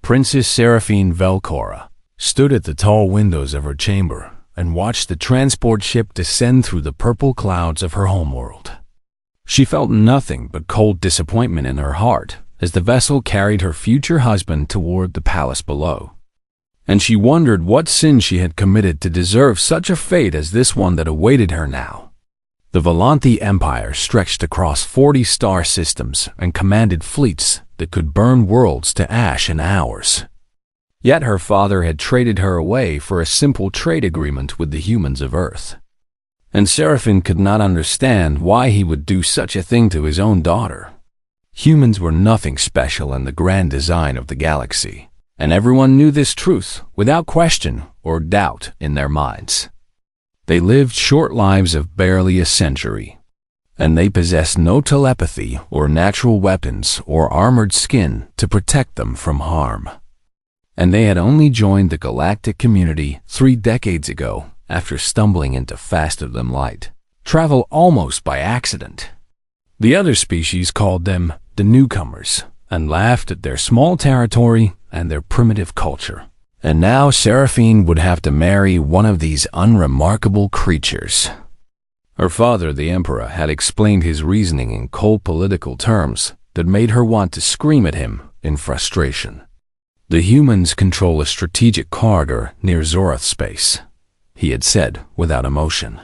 Princess Seraphine Velcora stood at the tall windows of her chamber and watched the transport ship descend through the purple clouds of her homeworld. She felt nothing but cold disappointment in her heart as the vessel carried her future husband toward the palace below. And she wondered what sin she had committed to deserve such a fate as this one that awaited her now. The Volanthi Empire stretched across 40 star systems and commanded fleets that could burn worlds to ash in hours. Yet her father had traded her away for a simple trade agreement with the humans of Earth. And Seraphine could not understand why he would do such a thing to his own daughter. Humans were nothing special in the grand design of the galaxy, and everyone knew this truth without question or doubt in their minds. They lived short lives of barely a century, and they possessed no telepathy or natural weapons or armored skin to protect them from harm. And they had only joined the galactic community 3 decades ago after stumbling into faster-than-light travel almost by accident. The other species called them the newcomers and laughed at their small territory and their primitive culture. And now Seraphine would have to marry one of these unremarkable creatures. Her father, the Emperor, had explained his reasoning in cold political terms that made her want to scream at him in frustration. The humans control a strategic corridor near Zorath space, he had said without emotion.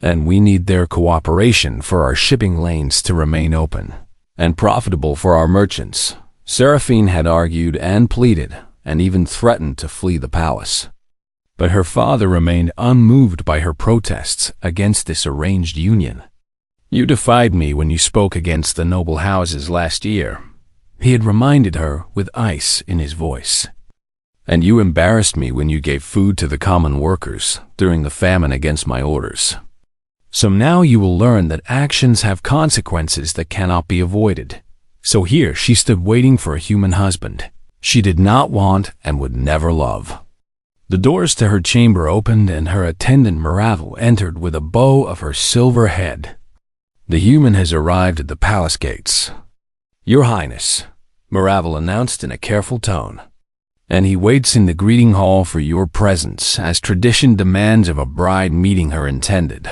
And we need their cooperation for our shipping lanes to remain open and profitable for our merchants. Seraphine had argued and pleaded, and even threatened to flee the palace. But her father remained unmoved by her protests against this arranged union. You defied me when you spoke against the noble houses last year, he had reminded her with ice in his voice. And you embarrassed me when you gave food to the common workers during the famine against my orders. So now you will learn that actions have consequences that cannot be avoided. So here she stood waiting for a human husband she did not want and would never love. The doors to her chamber opened and her attendant Maravel entered with a bow of her silver head. The human has arrived at the palace gates, Your Highness, Maravel announced in a careful tone. And he waits in the greeting hall for your presence as tradition demands of a bride meeting her intended.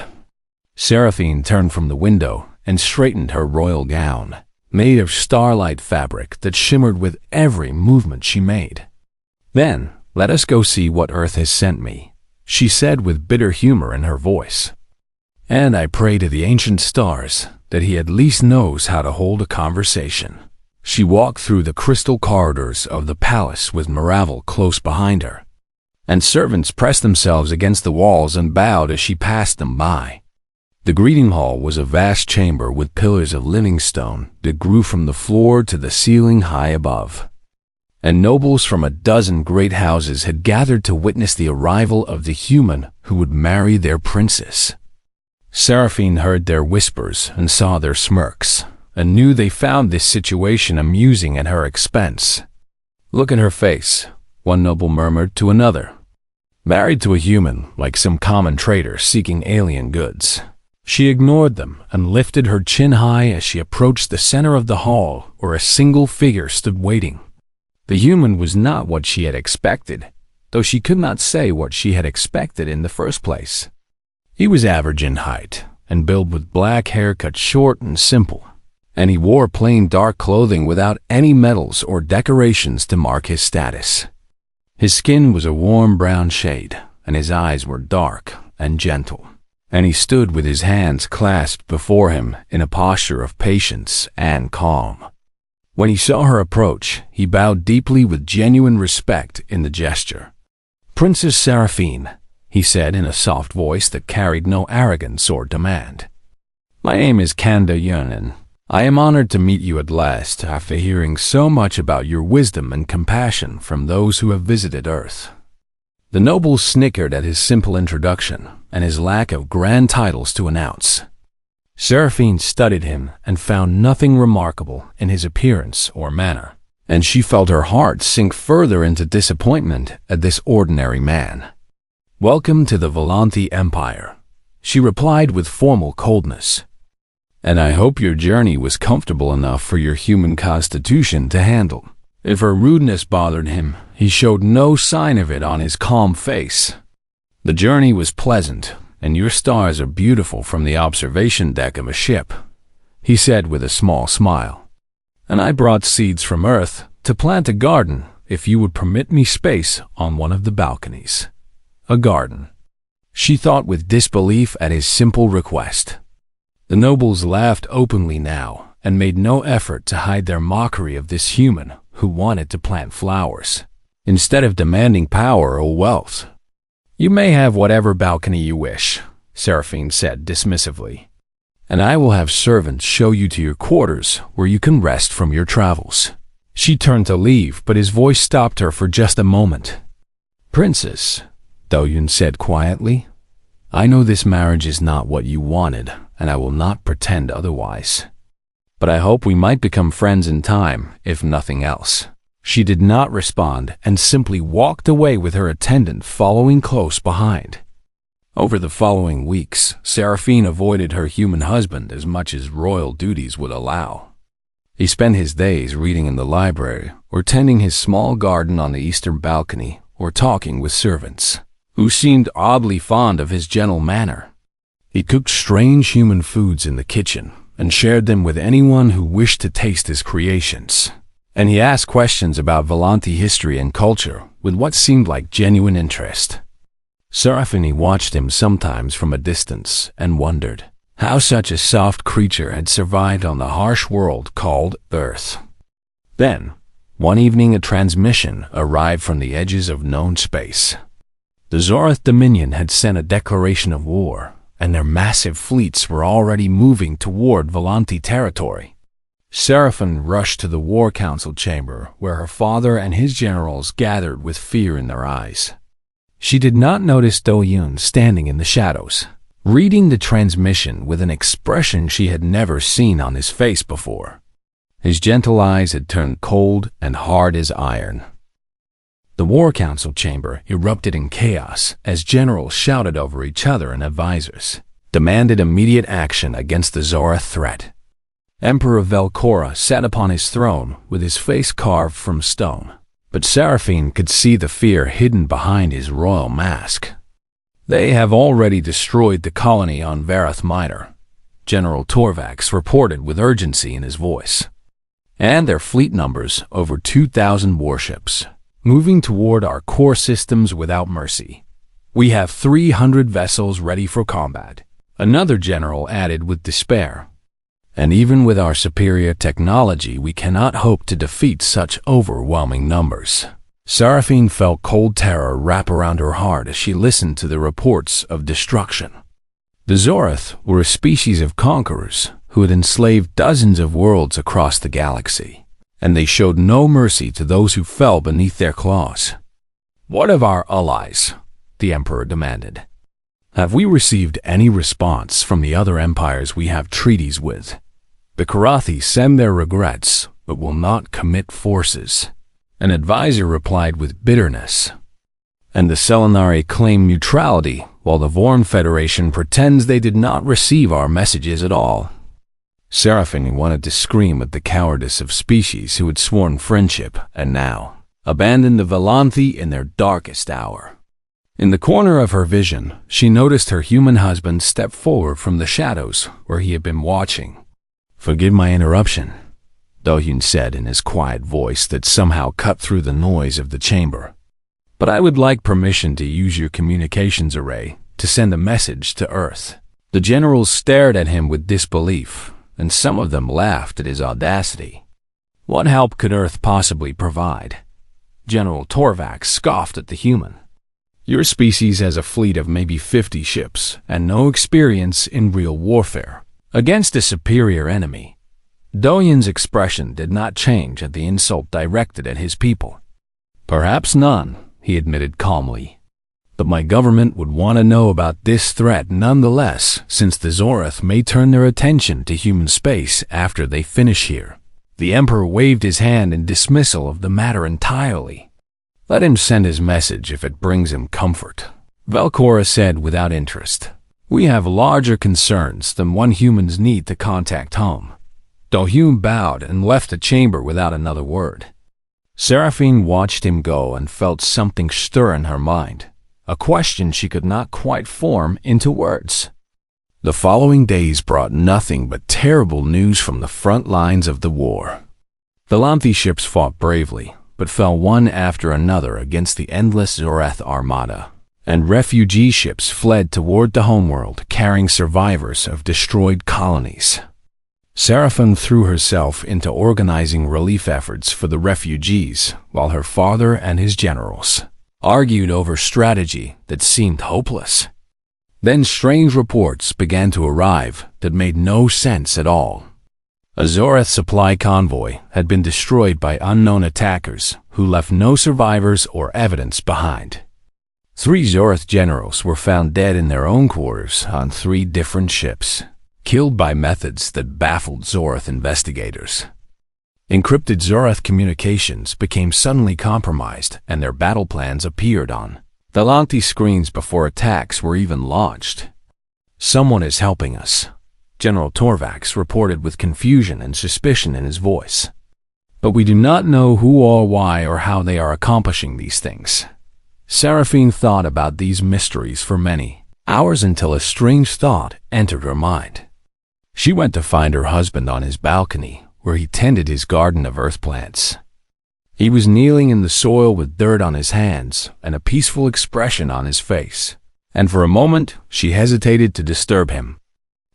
Seraphine turned from the window and straightened her royal gown, made of starlight fabric that shimmered with every movement she made. Then, let us go see what Earth has sent me, she said with bitter humor in her voice. And I pray to the ancient stars that he at least knows how to hold a conversation. She walked through the crystal corridors of the palace with Maravel close behind her, and servants pressed themselves against the walls and bowed as she passed them by. The greeting hall was a vast chamber with pillars of living stone that grew from the floor to the ceiling high above. And nobles from a dozen great houses had gathered to witness the arrival of the human who would marry their princess. Seraphine heard their whispers and saw their smirks, and knew they found this situation amusing at her expense. Look at her face, one noble murmured to another. Married to a human like some common trader seeking alien goods. She ignored them and lifted her chin high as she approached the center of the hall where a single figure stood waiting. The human was not what she had expected, though she could not say what she had expected in the first place. He was average in height and built with black hair cut short and simple, and he wore plain dark clothing without any medals or decorations to mark his status. His skin was a warm brown shade, and his eyes were dark and gentle. And he stood with his hands clasped before him in a posture of patience and calm. When he saw her approach, he bowed deeply with genuine respect in the gesture. Princess Seraphine, he said in a soft voice that carried no arrogance or demand. My name is Kanda Yunin. I am honored to meet you at last after hearing so much about your wisdom and compassion from those who have visited Earth. The noble snickered at his simple introduction and his lack of grand titles to announce. Seraphine studied him and found nothing remarkable in his appearance or manner, and she felt her heart sink further into disappointment at this ordinary man. Welcome to the Volanthi Empire, she replied with formal coldness. And I hope your journey was comfortable enough for your human constitution to handle. If her rudeness bothered him, he showed no sign of it on his calm face. The journey was pleasant, and your stars are beautiful from the observation deck of a ship, he said with a small smile. And I brought seeds from Earth to plant a garden if you would permit me space on one of the balconies. A garden. She thought with disbelief at his simple request. The nobles laughed openly now and made no effort to hide their mockery of this human who wanted to plant flowers, instead of demanding power or wealth. You may have whatever balcony you wish, Seraphine said dismissively, and I will have servants show you to your quarters where you can rest from your travels. She turned to leave, but his voice stopped her for just a moment. Princess, Doyun said quietly, I know this marriage is not what you wanted, and I will not pretend otherwise. But I hope we might become friends in time, if nothing else. She did not respond and simply walked away with her attendant following close behind. Over the following weeks, Seraphine avoided her human husband as much as royal duties would allow. He spent his days reading in the library, or tending his small garden on the eastern balcony, or talking with servants, who seemed oddly fond of his gentle manner. He cooked strange human foods in the kitchen and shared them with anyone who wished to taste his creations. And he asked questions about Volanti history and culture with what seemed like genuine interest. Seraphine watched him sometimes from a distance and wondered how such a soft creature had survived on the harsh world called Earth. Then, one evening a transmission arrived from the edges of known space. The Zorath Dominion had sent a declaration of war, and their massive fleets were already moving toward Volanti territory. Seraphine rushed to the War Council chamber, where her father and his generals gathered with fear in their eyes. She did not notice Doyun standing in the shadows, reading the transmission with an expression she had never seen on his face before. His gentle eyes had turned cold and hard as iron. The War Council chamber erupted in chaos as generals shouted over each other and advisors, demanded immediate action against the Zorath threat. Emperor Velcora sat upon his throne with his face carved from stone, but Seraphine could see the fear hidden behind his royal mask. They have already destroyed the colony on Varath Minor, General Torvax reported with urgency in his voice. And their fleet numbers over 2,000 warships, moving toward our core systems without mercy. We have 300 vessels ready for combat, another general added with despair. And even with our superior technology, we cannot hope to defeat such overwhelming numbers. Seraphine felt cold terror wrap around her heart as she listened to the reports of destruction. The Zorath were a species of conquerors who had enslaved dozens of worlds across the galaxy, and they showed no mercy to those who fell beneath their claws. What of our allies? The Emperor demanded. Have we received any response from the other empires we have treaties with? The Karathi send their regrets, but will not commit forces. An advisor replied with bitterness. And the Selenari claim neutrality, while the Vorn Federation pretends they did not receive our messages at all. Seraphine wanted to scream at the cowardice of species who had sworn friendship and now abandoned the Volanthi in their darkest hour. In the corner of her vision, she noticed her human husband step forward from the shadows where he had been watching. Forgive my interruption, Dohyun said in his quiet voice that somehow cut through the noise of the chamber. But I would like permission to use your communications array to send a message to Earth. The generals stared at him with disbelief, and some of them laughed at his audacity. What help could Earth possibly provide? General Torvax scoffed at the human. Your species has a fleet of maybe 50 ships and no experience in real warfare against a superior enemy. Doyun's expression did not change at the insult directed at his people. Perhaps none, he admitted calmly. But my government would want to know about this threat nonetheless, since the Zorath may turn their attention to human space after they finish here. The Emperor waved his hand in dismissal of the matter entirely. Let him send his message if it brings him comfort, Velcora said without interest. We have larger concerns than one human's need to contact home. Dohyun bowed and left the chamber without another word. Seraphine watched him go and felt something stir in her mind, a question she could not quite form into words. The following days brought nothing but terrible news from the front lines of the war. The Lanthi ships fought bravely, but fell one after another against the endless Zorath armada, and refugee ships fled toward the homeworld carrying survivors of destroyed colonies. Seraphine threw herself into organizing relief efforts for the refugees, while her father and his generals argued over strategy that seemed hopeless. Then strange reports began to arrive that made no sense at all. A Zorath supply convoy had been destroyed by unknown attackers who left no survivors or evidence behind. 3 Zorath generals were found dead in their own quarters on 3 different ships, killed by methods that baffled Zorath investigators. Encrypted Zorath communications became suddenly compromised, and their battle plans appeared on the Lanthi screens before attacks were even launched. "Someone is helping us," General Torvax reported with confusion and suspicion in his voice. "But we do not know who or why or how they are accomplishing these things." Seraphine thought about these mysteries for many hours until a strange thought entered her mind. She went to find her husband on his balcony, where he tended his garden of earth plants. He was kneeling in the soil with dirt on his hands and a peaceful expression on his face, and for a moment she hesitated to disturb him.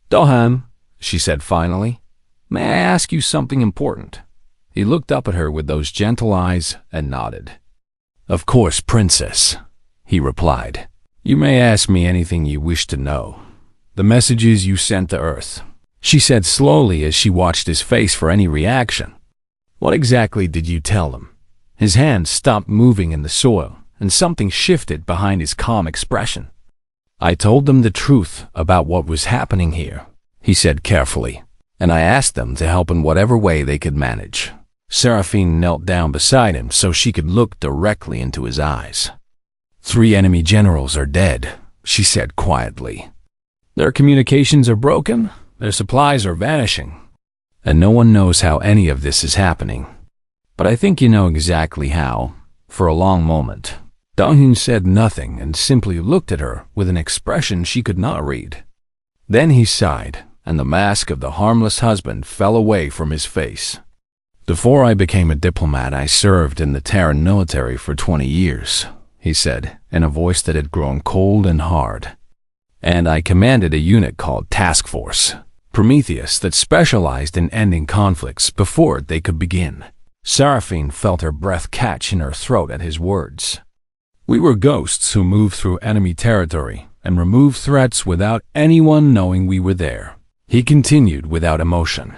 "Dohan," she said finally, "may I ask you something important?" He looked up at her with those gentle eyes and nodded. "Of course, Princess," he replied. "You may ask me anything you wish to know. The messages you sent to Earth," she said slowly as she watched his face for any reaction. "What exactly did you tell them?" His hands stopped moving in the soil, and something shifted behind his calm expression. "I told them the truth about what was happening here," he said carefully, "and I asked them to help in whatever way they could manage." Seraphine knelt down beside him so she could look directly into his eyes. "3 enemy generals are dead," she said quietly. "Their communications are broken, their supplies are vanishing, and no one knows how any of this is happening. But I think you know exactly how." For a long moment, Donghyun said nothing and simply looked at her with an expression she could not read. Then he sighed, and the mask of the harmless husband fell away from his face. "Before I became a diplomat, I served in the Terran military for 20 years, he said, in a voice that had grown cold and hard. "And I commanded a unit called Task Force Prometheus that specialized in ending conflicts before they could begin." Seraphine felt her breath catch in her throat at his words. "We were ghosts who moved through enemy territory and removed threats without anyone knowing we were there," he continued without emotion.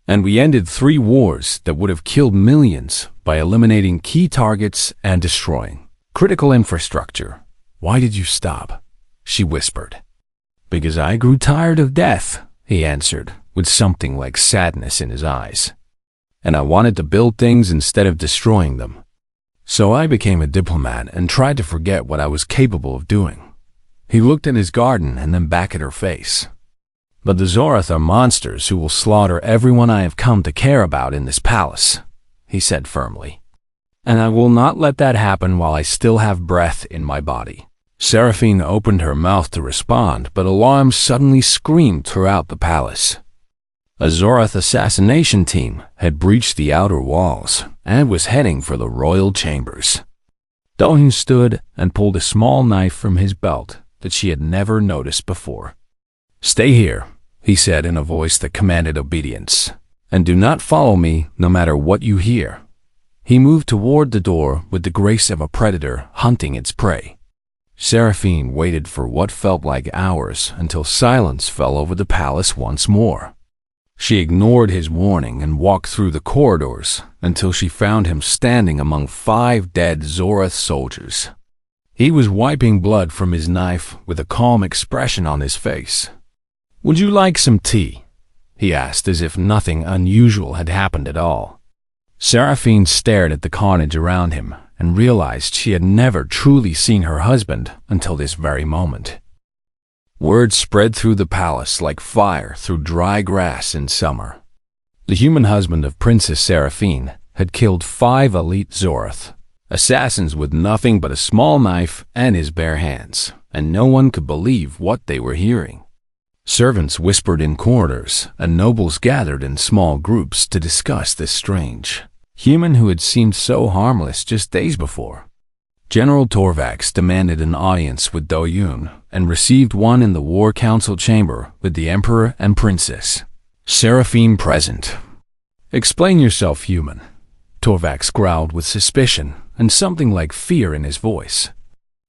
"And we ended 3 wars that would have killed millions by eliminating key targets and destroying critical infrastructure." "Why did you stop?" she whispered. "Because I grew tired of death," he answered, with something like sadness in his eyes. "And I wanted to build things instead of destroying them. So I became a diplomat and tried to forget what I was capable of doing." He looked at his garden and then back at her face. "But the Zorath are monsters who will slaughter everyone I have come to care about in this palace," he said firmly. "And I will not let that happen while I still have breath in my body." Seraphine opened her mouth to respond, but alarm suddenly screamed throughout the palace. A Zorath assassination team had breached the outer walls and was heading for the royal chambers. Dohin stood and pulled a small knife from his belt that she had never noticed before. "Stay here," he said in a voice that commanded obedience, "and do not follow me no matter what you hear." He moved toward the door with the grace of a predator hunting its prey. Seraphine waited for what felt like hours until silence fell over the palace once more. She ignored his warning and walked through the corridors until she found him standing among 5 dead Zorath soldiers. He was wiping blood from his knife with a calm expression on his face. "Would you like some tea?" he asked, as if nothing unusual had happened at all. Seraphine stared at the carnage around him and realized she had never truly seen her husband until this very moment. Word spread through the palace like fire through dry grass in summer. The human husband of Princess Seraphine had killed 5 elite Zoroth, assassins with nothing but a small knife and his bare hands, and no one could believe what they were hearing. Servants whispered in corridors, and nobles gathered in small groups to discuss this strange human who had seemed so harmless just days before. General Torvax demanded an audience with Do-Yoon and received one in the War Council chamber with the Emperor and Princess Seraphine present. "Explain yourself, human," Torvax growled with suspicion and something like fear in his voice.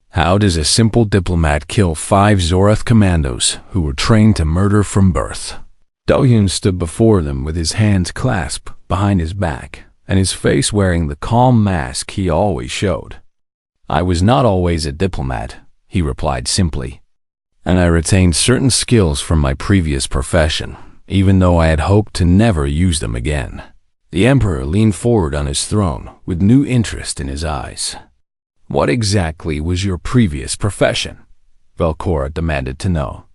"How does a simple diplomat kill 5 Zoroth commandos who were trained to murder from birth?" Do-Yoon stood before them with his hands clasped behind his back and his face wearing the calm mask he always showed. "I was not always a diplomat," he replied simply, "and I retained certain skills from my previous profession, even though I had hoped to never use them again." The Emperor leaned forward on his throne with new interest in his eyes. "What exactly was your previous profession?" Velcora demanded to know.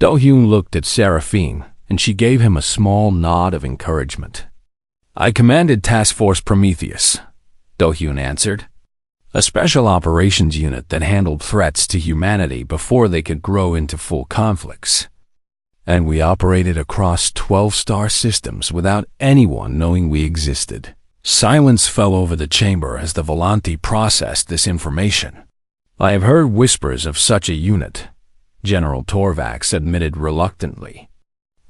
Do-Hyun looked at Seraphine, and she gave him a small nod of encouragement. "I commanded Task Force Prometheus," Do-Hyun answered, "a special operations unit that handled threats to humanity before they could grow into full conflicts. And we operated across 12 star systems without anyone knowing we existed." Silence fell over the chamber as the Volanti processed this information. "I have heard whispers of such a unit," General Torvax admitted reluctantly.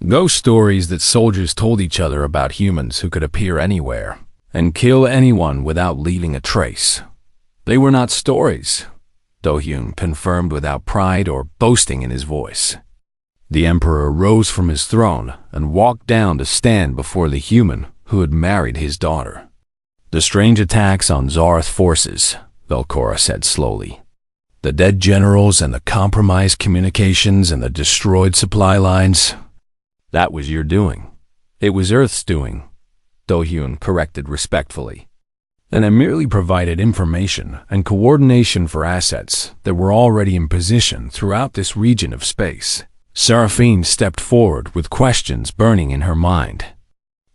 "Ghost stories that soldiers told each other about humans who could appear anywhere and kill anyone without leaving a trace. They were not stories," Do-Hyun confirmed without pride or boasting in his voice. The Emperor rose from his throne and walked down to stand before the human who had married his daughter. "The strange attacks on Zoroth forces," Velcora said slowly. "The dead generals and the compromised communications and the destroyed supply lines. That was your doing." "It was Earth's doing," Do-Hyun corrected respectfully. "And I merely provided information and coordination for assets that were already in position throughout this region of space." Seraphine stepped forward with questions burning in her mind.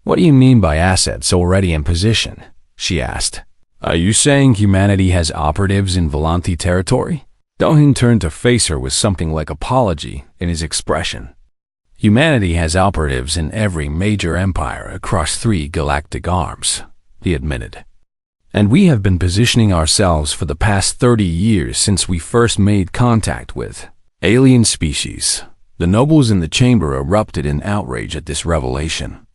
"What do you mean by assets already in position?" she asked. "Are you saying humanity has operatives in Volanti territory?" Do-Hyun turned to face her with something like apology in his expression. "Humanity has operatives in every major empire across 3 galactic arms," he admitted. "And we have been positioning ourselves for the past 30 years since we first made contact with alien species." The nobles in the chamber erupted in outrage at this revelation.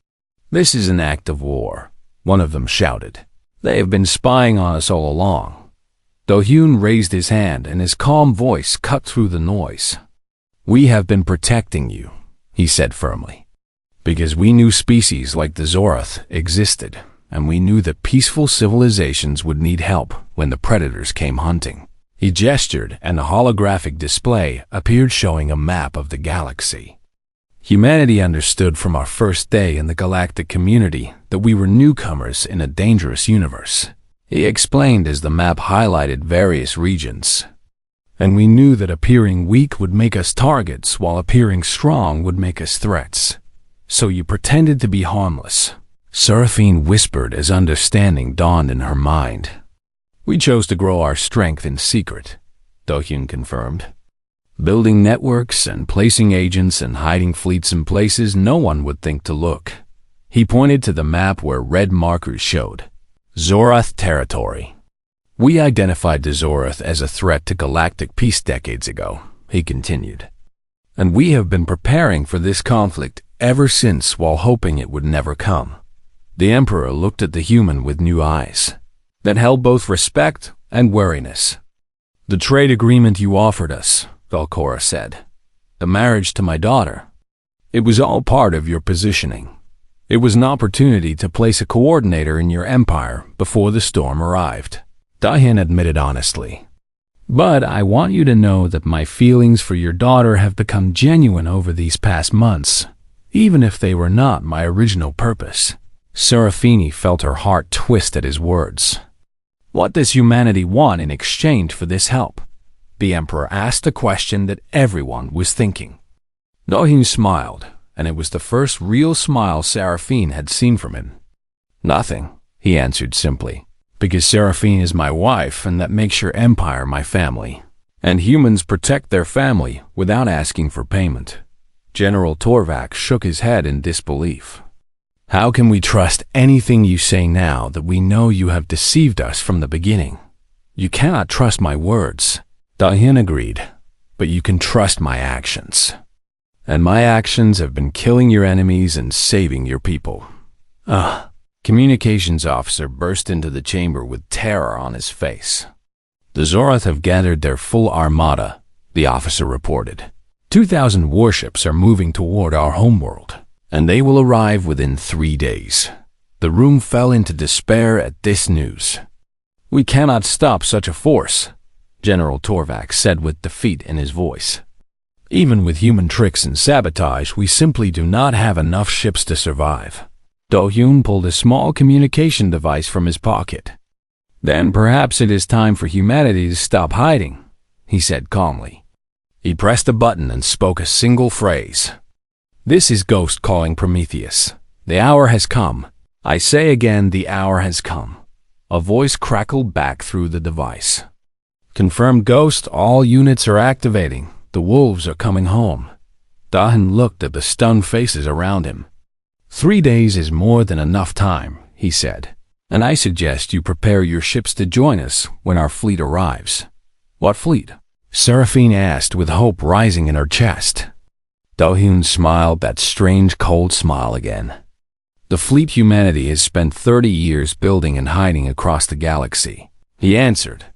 "This is an act of war," one of them shouted. "They have been spying on us all along." Do-Hyun raised his hand and his calm voice cut through the noise. "We have been protecting you," he said firmly, "because we knew species like the Zoroth existed, and we knew that peaceful civilizations would need help when the predators came hunting." He gestured, and a holographic display appeared showing a map of the galaxy. "Humanity understood from our first day in the galactic community that we were newcomers in a dangerous universe," he explained as the map highlighted various regions. "And we knew that appearing weak would make us targets, while appearing strong would make us threats. So you pretended to be harmless," Seraphine whispered as understanding dawned in her mind. "We chose to grow our strength in secret," Do-Hyun confirmed. "Building networks and placing agents and hiding fleets in places no one would think to look." He pointed to the map where red markers showed Zoroth territory. "We identified the Zoroth as a threat to galactic peace decades ago," he continued. "And we have been preparing for this conflict ever since while hoping it would never come." The Emperor looked at the human with new eyes that held both respect and wariness. "The trade agreement you offered us," Velcora said, "the marriage to my daughter, it was all part of your positioning. It was an opportunity to place a coordinator in your empire before the storm arrived," Do-Hyun admitted honestly. "But I want you to know that my feelings for your daughter have become genuine over these past months, even if they were not my original purpose." Seraphine felt her heart twist at his words. "What does humanity want in exchange for this help?" The Emperor asked a question that everyone was thinking. Do-Hyun smiled, and it was the first real smile Seraphine had seen from him. "Nothing," he answered simply. Because Seraphine is my wife, and that makes your empire my family. And humans protect their family without asking for payment. General Torvak shook his head in disbelief. How can we trust anything you say now that we know you have deceived us from the beginning? You cannot trust my words. Dahin agreed, but you can trust my actions. And my actions have been killing your enemies and saving your people. Communications officer burst into the chamber with terror on his face. The Zoroth have gathered their full armada, the officer reported. 2,000 warships are moving toward our homeworld, and they will arrive within 3 days. The room fell into despair at this news. We cannot stop such a force, General Torvak said with defeat in his voice. Even with human tricks and sabotage, we simply do not have enough ships to survive. Do-hyun pulled a small communication device from his pocket. Then perhaps it is time for humanity to stop hiding, he said calmly. He pressed a button and spoke a single phrase. This is Ghost calling Prometheus. The hour has come. I say again, the hour has come. A voice crackled back through the device. Confirmed Ghost, all units are activating. The wolves are coming home. Dahin looked at the stunned faces around him. 3 days is more than enough time, he said, and I suggest you prepare your ships to join us when our fleet arrives. What fleet? Seraphine asked with hope rising in her chest. Do-hyun smiled that strange cold smile again. The fleet humanity has spent 30 years building and hiding across the galaxy, he answered.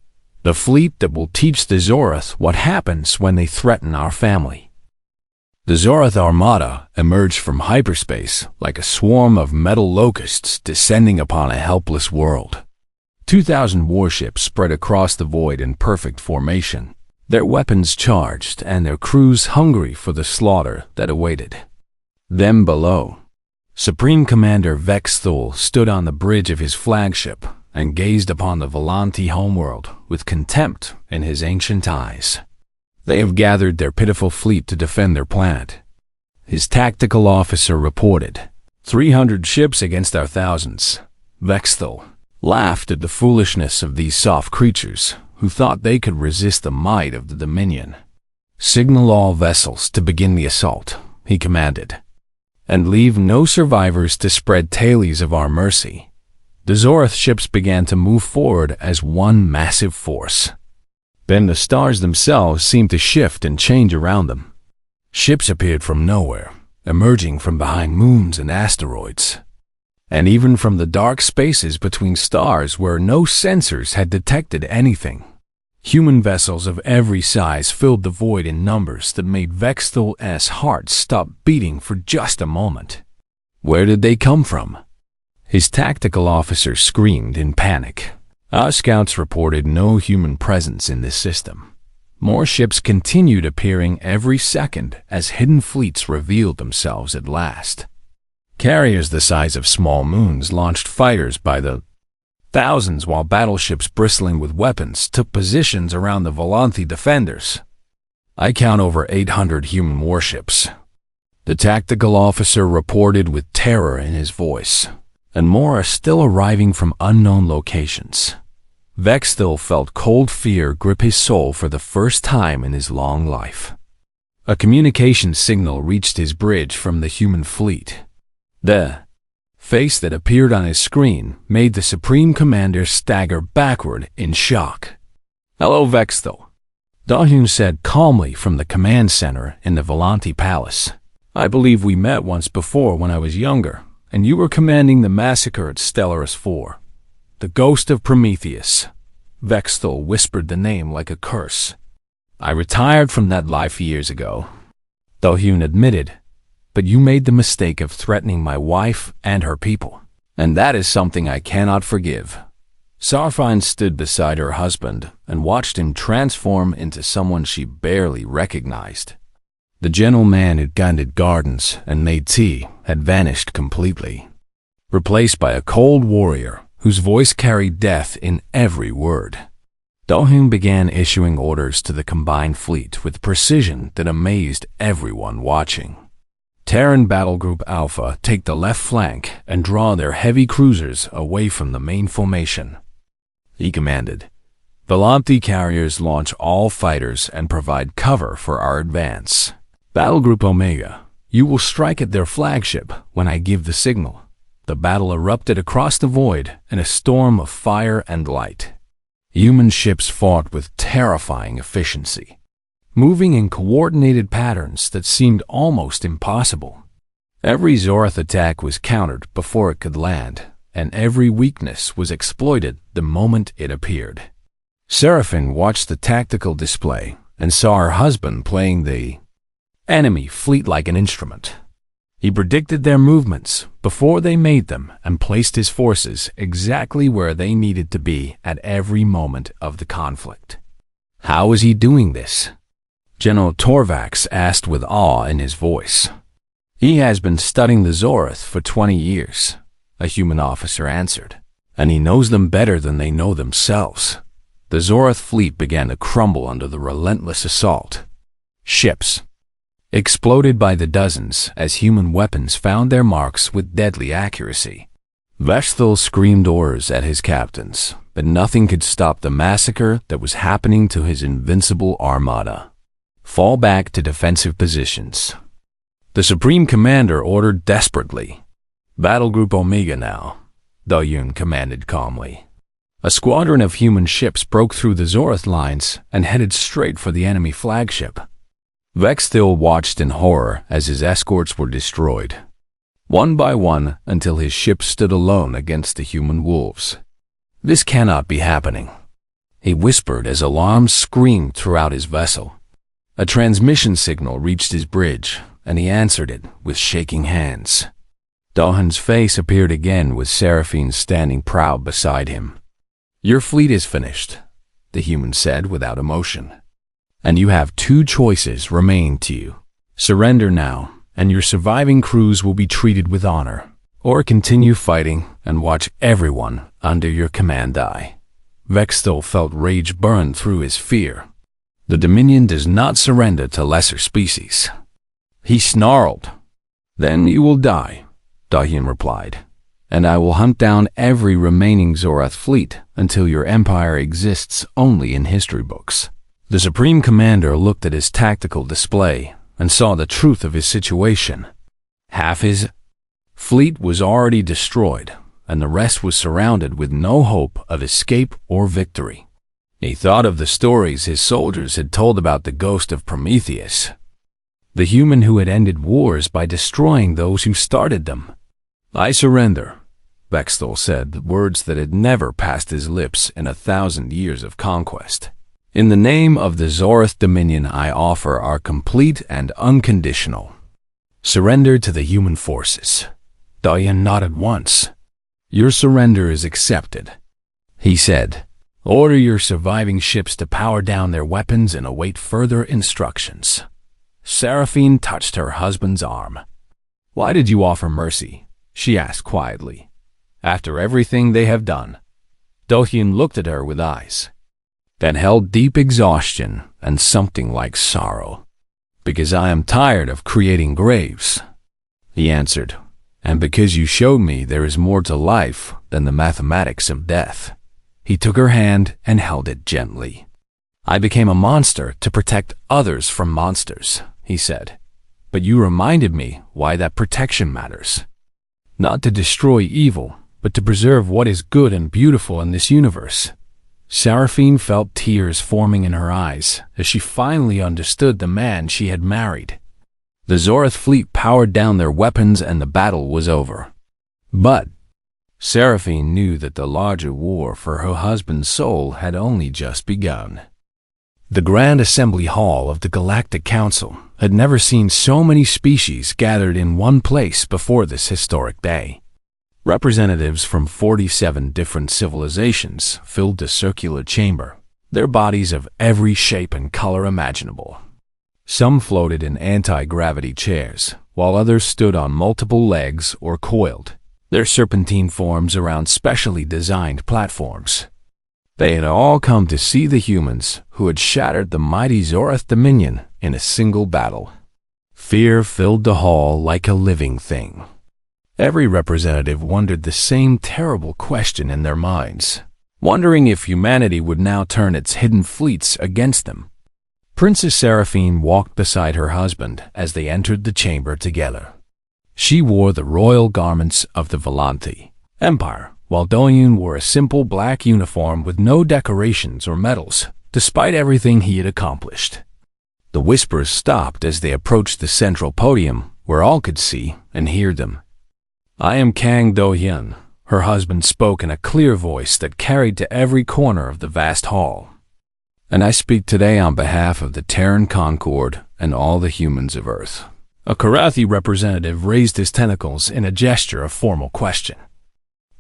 The fleet that will teach the Zoroth what happens when they threaten our family. The Zoroth Armada emerged from hyperspace like a swarm of metal locusts descending upon a helpless world. 2,000 warships spread across the void in perfect formation, their weapons charged and their crews hungry for the slaughter that awaited them below. Supreme Commander Vexthul stood on the bridge of his flagship and gazed upon the Volanti homeworld with contempt in his ancient eyes. They have gathered their pitiful fleet to defend their planet. His tactical officer reported. 300 ships against our thousands. Vexthul laughed at the foolishness of these soft creatures who thought they could resist the might of the Dominion. Signal all vessels to begin the assault, he commanded, and leave no survivors to spread tales of our mercy. The Zoroth ships began to move forward as one massive force. Then the stars themselves seemed to shift and change around them. Ships appeared from nowhere, emerging from behind moons and asteroids, and even from the dark spaces between stars where no sensors had detected anything. Human vessels of every size filled the void in numbers that made Vexthul's heart stop beating for just a moment. Where did they come from? His tactical officer screamed in panic. Our scouts reported no human presence in this system. More ships continued appearing every second as hidden fleets revealed themselves at last. Carriers the size of small moons launched fighters by the thousands, while battleships bristling with weapons took positions around the Volanthi defenders. I count over 800 human warships, the tactical officer reported with terror in his voice, and more are still arriving from unknown locations. Vexthul felt cold fear grip his soul for the first time in his long life. A communication signal reached his bridge from the human fleet. The face that appeared on his screen made the Supreme Commander stagger backward in shock. Hello, Vexthul, Do-hyun said calmly from the command center in the Volanti Palace. I believe we met once before when I was younger, and you were commanding the massacre at Stellaris 4. The ghost of Prometheus. Vexthul whispered the name like a curse. I retired from that life years ago, Do-hyun admitted, but you made the mistake of threatening my wife and her people, and that is something I cannot forgive. Sarfine stood beside her husband and watched him transform into someone she barely recognized. The gentleman who tended gardens and made tea had vanished completely, replaced by a cold warrior whose voice carried death in every word. Do-hyun began issuing orders to the combined fleet with precision that amazed everyone watching. Terran Battle Group Alpha take the left flank and draw their heavy cruisers away from the main formation. He commanded. Velocity carriers launch all fighters and provide cover for our advance. Battle Group Omega, you will strike at their flagship when I give the signal. The battle erupted across the void in a storm of fire and light. Human ships fought with terrifying efficiency, moving in coordinated patterns that seemed almost impossible. Every Zoroth attack was countered before it could land, and every weakness was exploited the moment it appeared. Seraphine watched the tactical display and saw her husband playing the enemy fleet like an instrument. He predicted their movements before they made them and placed his forces exactly where they needed to be at every moment of the conflict. How was he doing this? General Torvax asked with awe in his voice. He has been studying the Zoroth for 20 years, a human officer answered, and he knows them better than they know themselves. The Zoroth fleet began to crumble under the relentless assault. Ships exploded by the dozens as human weapons found their marks with deadly accuracy. Vestal screamed orders at his captains, but nothing could stop the massacre that was happening to his invincible armada. Fall back to defensive positions. The Supreme Commander ordered desperately. Battle Group Omega now, Doyun commanded calmly. A squadron of human ships broke through the Zoroth lines and headed straight for the enemy flagship. Vex still watched in horror as his escorts were destroyed, one by one until his ship stood alone against the human wolves. This cannot be happening, he whispered as alarms screamed throughout his vessel. A transmission signal reached his bridge, and he answered it with shaking hands. Dohan's face appeared again with Seraphine standing proud beside him. Your fleet is finished, the human said without emotion. And you have two choices remaining to you. Surrender now, and your surviving crews will be treated with honor, or continue fighting and watch everyone under your command die. Vexthal felt rage burn through his fear. The Dominion does not surrender to lesser species. He snarled. Then you will die, Dahin replied, and I will hunt down every remaining Zoroth fleet until your empire exists only in history books. The Supreme Commander looked at his tactical display and saw the truth of his situation. Half his fleet was already destroyed, and the rest was surrounded with no hope of escape or victory. He thought of the stories his soldiers had told about the ghost of Prometheus, the human who had ended wars by destroying those who started them. I surrender, Vexthal said, the words that had never passed his lips in 1,000 years of conquest. In the name of the Zoroth Dominion, I offer our complete and unconditional surrender to the human forces. Dayan nodded once. Your surrender is accepted, he said. Order your surviving ships to power down their weapons and await further instructions. Seraphine touched her husband's arm. Why did you offer mercy? She asked quietly. After everything they have done. Dohyun looked at her with eyes that held deep exhaustion and something like sorrow. Because I am tired of creating graves, he answered, and because you showed me there is more to life than the mathematics of death. He took her hand and held it gently. I became a monster to protect others from monsters, he said, but you reminded me why that protection matters. Not to destroy evil, but to preserve what is good and beautiful in this universe. Seraphine felt tears forming in her eyes as she finally understood the man she had married. The Zoroth fleet powered down their weapons and the battle was over. But Seraphine knew that the larger war for her husband's soul had only just begun. The Grand Assembly Hall of the Galactic Council had never seen so many species gathered in one place before this historic day. Representatives from 47 different civilizations filled the circular chamber, their bodies of every shape and color imaginable. Some floated in anti-gravity chairs, while others stood on multiple legs or coiled, their serpentine forms around specially designed platforms. They had all come to see the humans who had shattered the mighty Zoroth Dominion in a single battle. Fear filled the hall like a living thing. Every representative wondered the same terrible question in their minds, wondering if humanity would now turn its hidden fleets against them. Princess Seraphine walked beside her husband as they entered the chamber together. She wore the royal garments of the Volante Empire, while Doyun wore a simple black uniform with no decorations or medals, despite everything he had accomplished. The whispers stopped as they approached the central podium, where all could see and hear them. "I am Kang Do-hyun," her husband spoke in a clear voice that carried to every corner of the vast hall. "And I speak today on behalf of the Terran Concord and all the humans of Earth." A Karathi representative raised his tentacles in a gesture of formal question.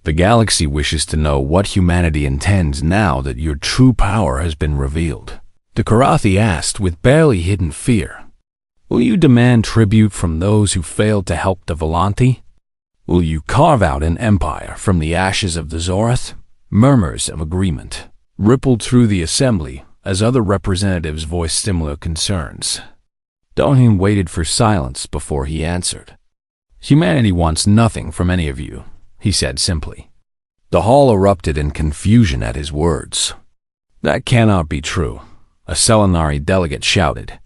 "The galaxy wishes to know what humanity intends now that your true power has been revealed," the Karathi asked with barely hidden fear. "Will you demand tribute from those who failed to help the Volante? Will you carve out an empire from the ashes of the Zorath?" Murmurs of agreement rippled through the assembly as other representatives voiced similar concerns. Do-hyun waited for silence before he answered. "Humanity wants nothing from any of you," he said simply. The hall erupted in confusion at his words. "That cannot be true," a Selenari delegate shouted.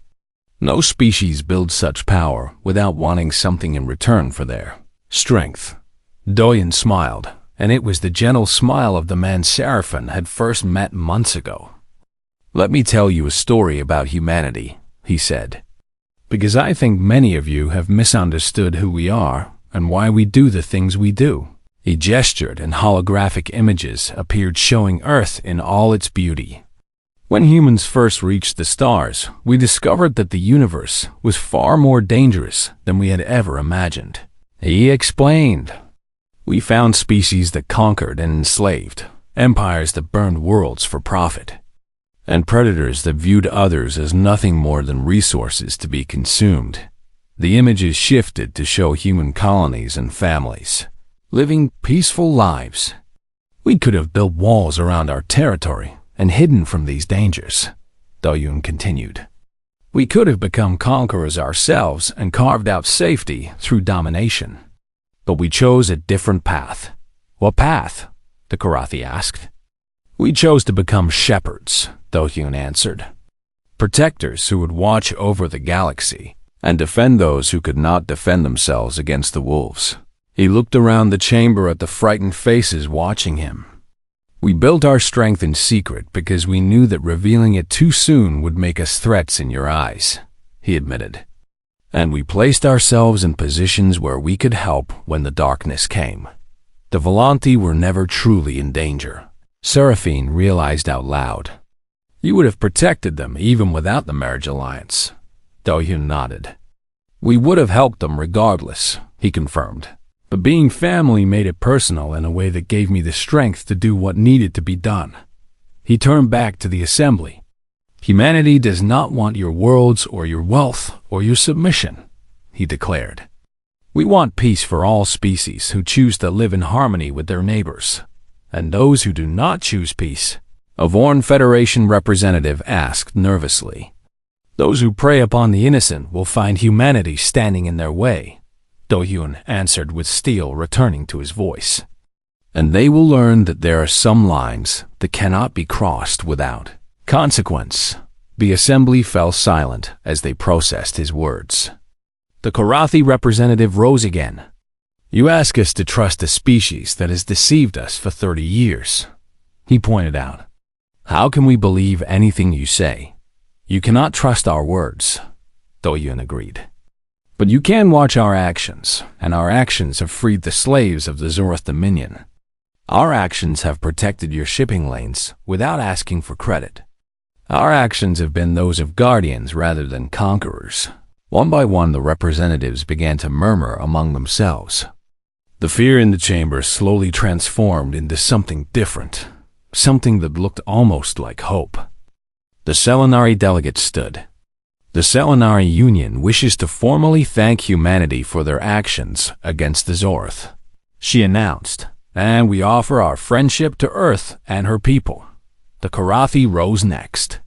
"No species builds such power without wanting something in return for their strength." Do-hyun smiled, and it was the gentle smile of the man Seraphine had first met months ago. "Let me tell you a story about humanity," he said, "because I think many of you have misunderstood who we are and why we do the things we do." He gestured, and holographic images appeared showing Earth in all its beauty. "When humans first reached the stars, we discovered that the universe was far more dangerous than we had ever imagined," he explained. "We found species that conquered and enslaved, empires that burned worlds for profit, and predators that viewed others as nothing more than resources to be consumed. The images shifted to show human colonies and families living peaceful lives. We could have built walls around our territory and hidden from these dangers," Do-hyun continued. "We could have become conquerors ourselves and carved out safety through domination. But we chose a different path." "What path?" the Karathi asked. "We chose to become shepherds," Do-hyun answered. "Protectors who would watch over the galaxy and defend those who could not defend themselves against the wolves." He looked around the chamber at the frightened faces watching him. "We built our strength in secret because we knew that revealing it too soon would make us threats in your eyes," he admitted. "And we placed ourselves in positions where we could help when the darkness came. The Volante were never truly in danger," Seraphine realized out loud. "You would have protected them even without the marriage alliance." Do-hyun nodded. "We would have helped them regardless," he confirmed. "But being family made it personal in a way that gave me the strength to do what needed to be done." He turned back to the assembly. "Humanity does not want your worlds or your wealth or your submission," he declared. "We want peace for all species who choose to live in harmony with their neighbors, and those who do not choose peace," a Vorn Federation representative asked nervously. "Those who prey upon the innocent will find humanity standing in their way," Do-hyun answered with steel returning to his voice. "And they will learn that there are some lines that cannot be crossed without consequence." The assembly fell silent as they processed his words. The Karathi representative rose again. "You ask us to trust a species that has deceived us for 30 years, he pointed out. "How can we believe anything you say? You cannot trust our words," Do-hyun agreed. "But you can watch our actions, and our actions have freed the slaves of the Zorath Dominion. Our actions have protected your shipping lanes without asking for credit. Our actions have been those of guardians rather than conquerors." One by one, the representatives began to murmur among themselves. The fear in the chamber slowly transformed into something different, something that looked almost like hope. The Selenari delegate stood. "The Selenari Union wishes to formally thank humanity for their actions against the Zorath," she announced, "and we offer our friendship to Earth and her people." The Karathi rose next.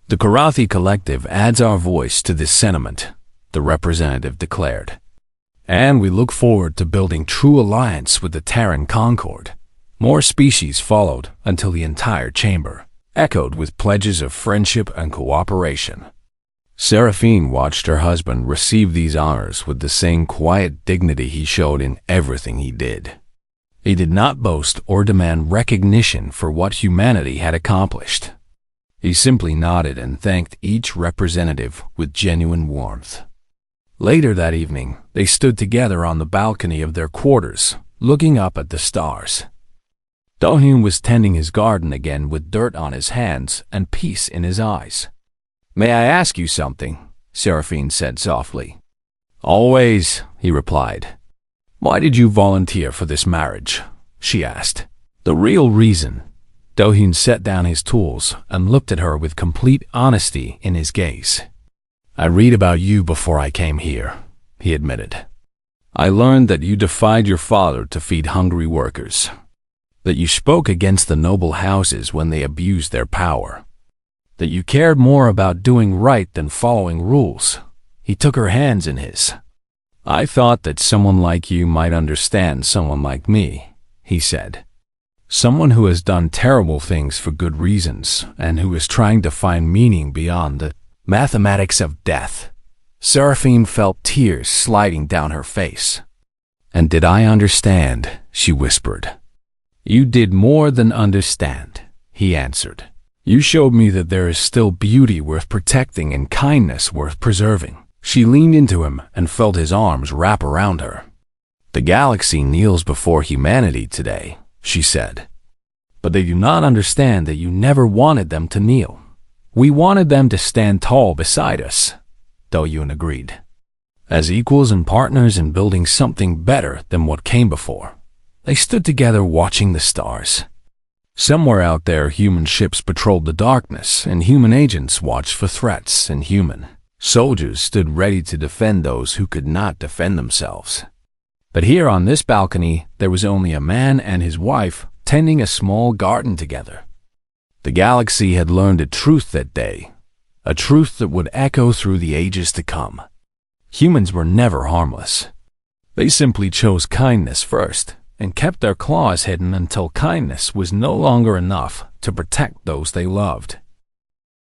"The Karathi Collective adds our voice to this sentiment. the representative declared. And we look forward to building true alliance with the Terran Concord. More species followed until the entire chamber echoed with pledges of friendship and cooperation. Seraphine watched her husband receive these honors with the same quiet dignity he showed in everything he did. He did not boast or demand recognition for what humanity had accomplished. He simply nodded and thanked each representative with genuine warmth. Later that evening, they stood together on the balcony of their quarters, looking up at the stars. Do-hyun was tending his garden again with dirt on his hands and peace in his eyes. "May I ask you something?" Seraphine said softly. "Always," he replied. "Why did you volunteer for this marriage?" she asked. "The real reason." Do-hyun set down his tools and looked at her with complete honesty in his gaze. "I read about you before I came here," he admitted. "I learned that you defied your father to feed hungry workers, that you spoke against the noble houses when they abused their power, that you cared more about doing right than following rules." He took her hands in his. "I thought that someone like you might understand someone like me," he said. "Someone who has done terrible things for good reasons and who is trying to find meaning beyond the mathematics of death." Seraphine felt tears sliding down her face. "And did I understand?" she whispered. "You did more than understand," he answered. "You showed me that there is still beauty worth protecting and kindness worth preserving." She leaned into him and felt his arms wrap around her. "The galaxy kneels before humanity today," she said. "But they do not understand that you never wanted them to kneel. We wanted them to stand tall beside us," Do-hyun agreed. "As equals and partners in building something better than what came before." They stood together watching the stars. Somewhere out there, human ships patrolled the darkness, and human agents watched for threats, and human soldiers stood ready to defend those who could not defend themselves. But here on this balcony, there was only a man and his wife tending a small garden together. The galaxy had learned a truth that day, a truth that would echo through the ages to come. Humans were never harmless. They simply chose kindness first, and kept their claws hidden until kindness was no longer enough to protect those they loved.